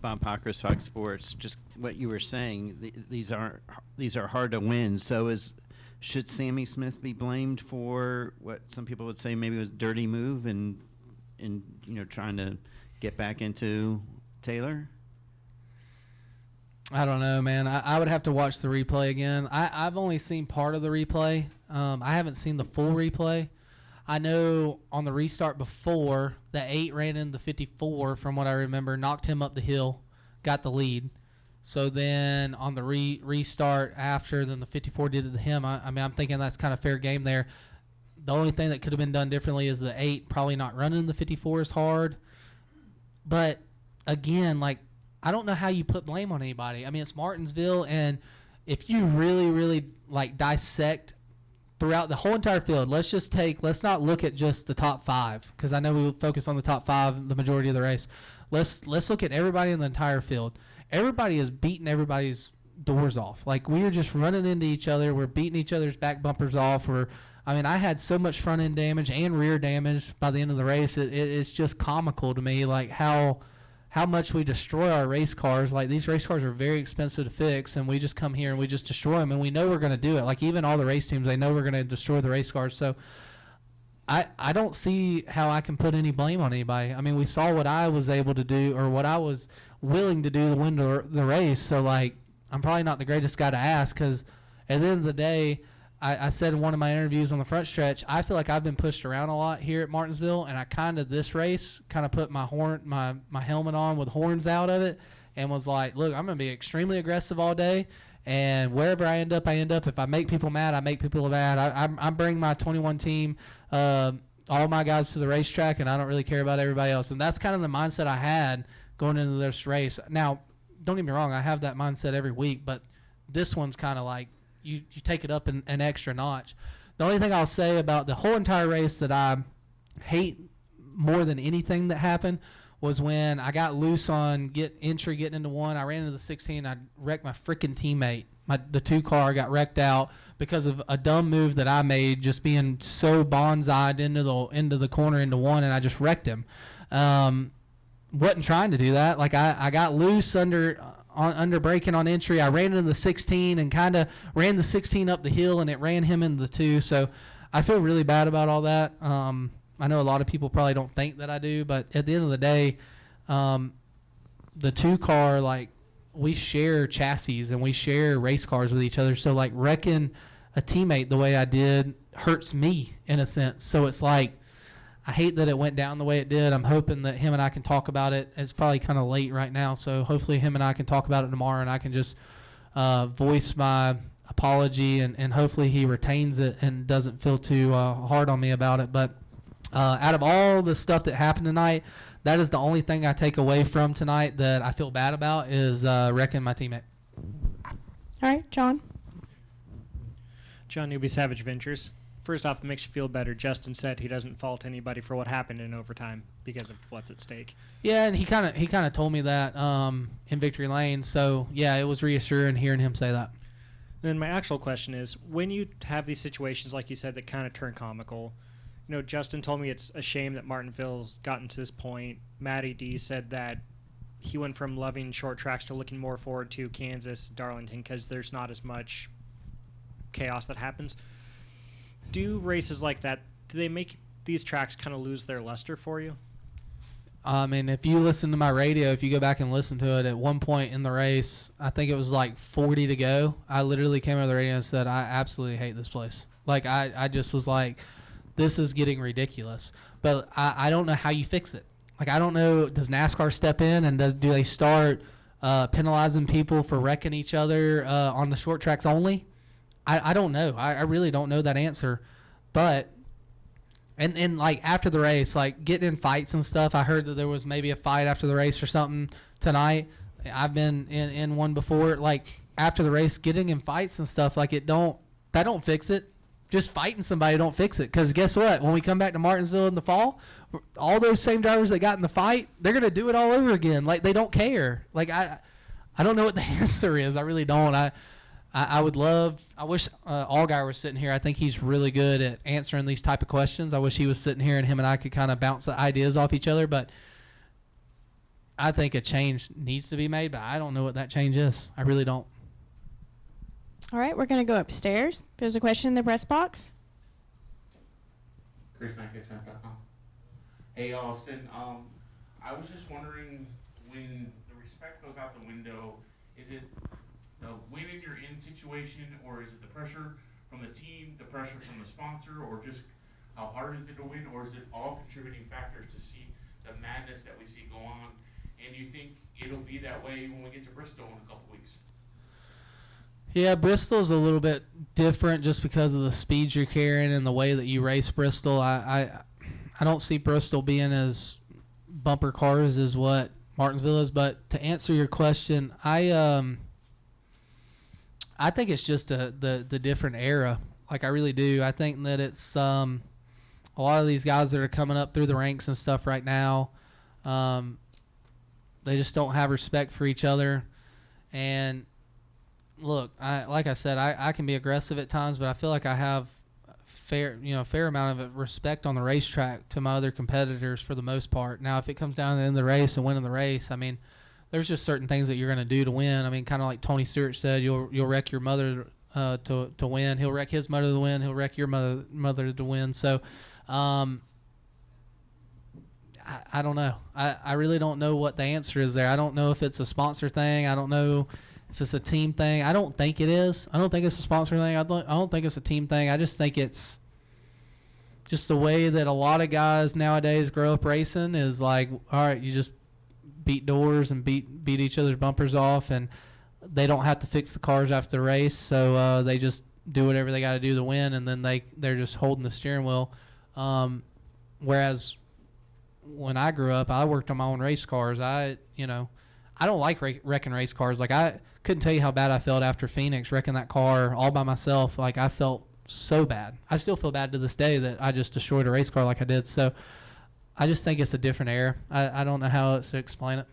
Bob Pockers, Fox Sports. Just what you were saying, these are hard to win. So should Sammy Smith be blamed for what some people would say maybe was a dirty move and trying to get back into Taylor? I don't know, man. I would have to watch the replay again. I've only seen part of the replay. I haven't seen the full replay. I know on the restart before, the 8 ran in the 54, from what I remember, knocked him up the hill, got the lead. So then on the restart after, then the 54 did it to him. I mean, I'm thinking that's kind of fair game there. The only thing that could have been done differently is the 8 probably not running the 54 as hard. But, again, like, I don't know how you put blame on anybody. I mean, it's Martinsville, and if you really, really, like, dissect throughout the whole entire field, let's not look at just the top 5, because I know we will focus on the top 5 the majority of the race. Let's look at everybody in the entire field. Everybody is beating everybody's doors off. Like, we are just running into each other. We're beating each other's back bumpers off. I had so much front end damage and rear damage by the end of the race. It's just comical to me, like how much we destroy our race cars. Like, these race cars are very expensive to fix, and we just come here and we just destroy them, and we know we're going to do it. Like, even all the race teams, they know we're going to destroy the race cars. So I don't see how I can put any blame on anybody. I mean, we saw what I was able to do, or what I was willing to do to win the race. So, like, I'm probably not the greatest guy to ask, because at the end of the day, I said in one of my interviews on the front stretch, I feel like I've been pushed around a lot here at Martinsville, and I this race put my helmet on with horns out of it, and was like, look, I'm going to be extremely aggressive all day, and wherever I end up, I end up. If I make people mad, I make people mad. I bring my 21 team, all my guys to the racetrack, and I don't really care about everybody else. And that's kind of the mindset I had going into this race. Now, don't get me wrong, I have that mindset every week, but this one's kind of like, you take it up an extra notch. The only thing I'll say about the whole entire race that I hate more than anything that happened was when I got loose on getting into one. I ran into the 16. I wrecked my freaking teammate. The 2 car got wrecked out because of a dumb move that I made, just being so bonsai'd into the corner into one, and I just wrecked him. Wasn't trying to do that. Like, I got loose under braking on entry. I ran into the 16 and kind of ran the 16 up the hill, and it ran him into the 2. So I feel really bad about all that. I know a lot of people probably don't think that I do, but at the end of the day, the 2 car, like, we share chassis and we share race cars with each other. So, like, wrecking a teammate the way I did hurts me in a sense. So it's like, I hate that it went down the way it did. I'm hoping that him and I can talk about it. It's probably kind of late right now, so hopefully him and I can talk about it tomorrow, and I can just voice my apology, and hopefully he retains it and doesn't feel too hard on me about it. But out of all the stuff that happened tonight, that is the only thing I take away from tonight that I feel bad about, is wrecking my teammate. All right, John. John Newby, Savage Ventures. First off, it makes you feel better. Justin said he doesn't fault anybody for what happened in overtime because of what's at stake. Yeah, and he kind of told me that in Victory Lane. So yeah, it was reassuring hearing him say that. Then my actual question is, when you have these situations, like you said, that kind of turn comical, Justin told me it's a shame that Martinsville's gotten to this point. Matty D said that he went from loving short tracks to looking more forward to Kansas, Darlington, because there's not as much chaos that happens. Do races like that, do they make these tracks kind of lose their luster for you? I mean, if you listen to my radio, if you go back and listen to it, at one point in the race, I think it was like 40 to go, I literally came over the radio and said, I absolutely hate this place. Like, I just was like, this is getting ridiculous. But I don't know how you fix it. Like, I don't know, does NASCAR step in, and do they start penalizing people for wrecking each other on the short tracks only? I don't know. I really don't know that answer. But, and like after the race, like getting in fights and stuff, I heard that there was maybe a fight after the race or something tonight. I've been in one before. Like after the race, getting in fights and stuff, like that don't fix it. Just fighting somebody don't fix it. Because guess what? When we come back to Martinsville in the fall, all those same drivers that got in the fight, they're going to do it all over again. Like they don't care. Like I don't know what the answer is. I really don't. I wish Allgaier was sitting here. I think he's really good at answering these type of questions. I wish he was sitting here and him and I could kind of bounce the ideas off each other. But I think a change needs to be made, but I don't know what that change is. I really don't. All right, we're going to go upstairs. There's a question in the press box. Chris Mack@Chance.com. Hey, Austin. I was just wondering, when the respect goes out the window, is it the win if you're in situation, or is it the pressure from the team, the pressure from the sponsor, or just how hard is it to win, or is it all contributing factors to see the madness that we see go on? And do you think it'll be that way when we get to Bristol in a couple weeks? Yeah, Bristol's a little bit different just because of the speed you're carrying and the way that you race Bristol. I don't see Bristol being as bumper cars as what Martinsville is. But to answer your question, I think it's just the different era. Like, I really do. I think that it's a lot of these guys that are coming up through the ranks and stuff right now, they just don't have respect for each other. And look, like I said, I can be aggressive at times, but I feel like I have fair amount of respect on the racetrack to my other competitors for the most part. Now, if it comes down to the end of the race and winning the race, I mean, there's just certain things that you're going to do to win. I mean, kind of like Tony Stewart said, you'll wreck your mother to win. He'll wreck his mother to win. He'll wreck your mother to win. So, I don't know. I really don't know what the answer is there. I don't know if it's a sponsor thing. I don't know if it's a team thing. I don't think it is. I don't think it's a sponsor thing. I don't think it's a team thing. I just think it's just the way that a lot of guys nowadays grow up racing is like, all right, you just beat doors and beat each other's bumpers off, and they don't have to fix the cars after the race, so they just do whatever they got to do to win, and then they're just holding the steering wheel. Whereas when I grew up, I worked on my own race cars. I don't like wrecking race cars. Like, I couldn't tell you how bad I felt after Phoenix wrecking that car all by myself. Like, I felt so bad. I still feel bad to this day that I just destroyed a race car like I did. So I just think it's a different era. I don't know how else to explain it.